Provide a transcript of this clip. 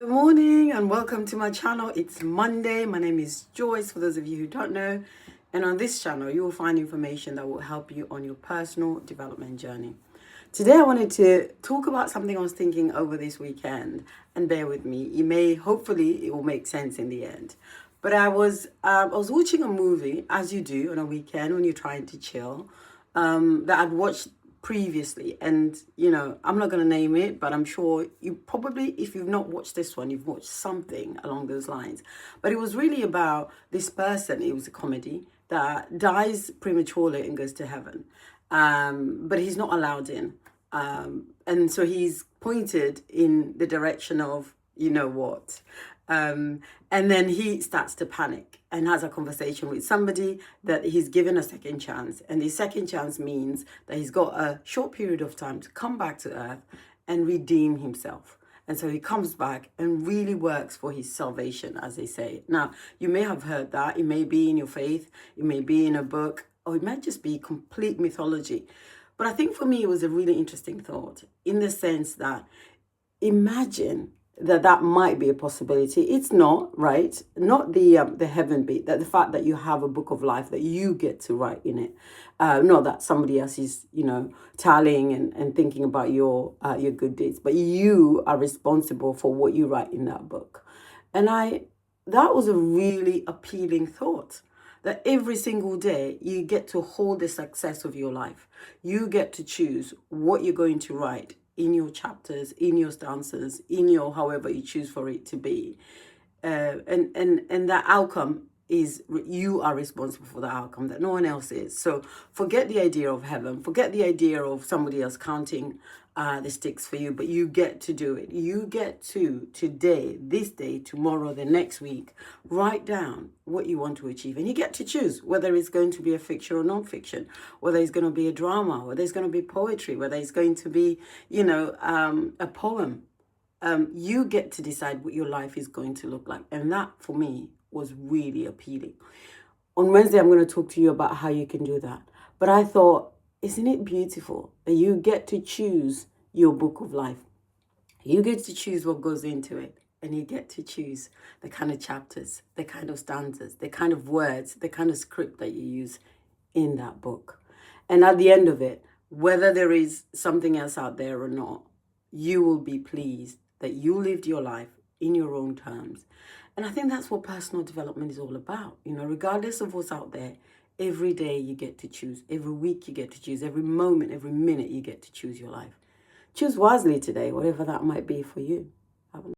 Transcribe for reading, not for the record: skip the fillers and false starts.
Good morning and welcome to my channel. It's Monday. My name is Joyce, for those of you who don't know. And on this channel, you will find information that will help you on your personal development journey. Today, I wanted to talk about something I was thinking over this weekend. And bear with me. Hopefully, it will make sense in the end. But I was watching a movie, as you do on a weekend when you're trying to chill, that I'd watched previously, and I'm not going to name it, but I'm sure you probably, if you've not watched this one, you've watched something along those lines. But it was really about this person. It was a comedy that dies prematurely and goes to heaven, but he's not allowed in, and so he's pointed in the direction of you know what. And then he starts to panic and has a conversation with somebody that he's given a second chance. And the second chance means that he's got a short period of time to come back to earth and redeem himself. And so he comes back and really works for his salvation, as they say. Now, you may have heard that. It may be in your faith, it may be in a book, or it might just be complete mythology. But I think for me, it was a really interesting thought in the sense that imagine that might be a possibility. It's not, right? Not the heaven bit, that the fact that you have a book of life that you get to write in it. Not that somebody else is, tallying and thinking about your good deeds, but you are responsible for what you write in that book. And that was a really appealing thought. That every single day you get to hold the success of your life. You get to choose what you're going to write in your chapters, in your stanzas, in your however you choose for it to be. And that outcome is you are responsible for the outcome, that no one else is. So forget the idea of heaven, forget the idea of somebody else counting the sticks for you, but you get to do it. You get to today, this day, tomorrow, the next week, write down what you want to achieve. And you get to choose whether it's going to be a fiction or non-fiction, whether it's going to be a drama, whether it's going to be poetry, whether it's going to be, a poem. You get to decide what your life is going to look like. And that, for me, was really appealing. On Wednesday, I'm going to talk to you about how you can do that. But I thought, isn't it beautiful that you get to choose your book of life? You get to choose what goes into it. And you get to choose the kind of chapters, the kind of stanzas, the kind of words, the kind of script that you use in that book. And at the end of it, whether there is something else out there or not, you will be pleased that you lived your life in your own terms. And I think that's what personal development is all about. Regardless of what's out there, every day you get to choose. Every week you get to choose. Every moment, every minute you get to choose your life. Choose wisely today, whatever that might be for you.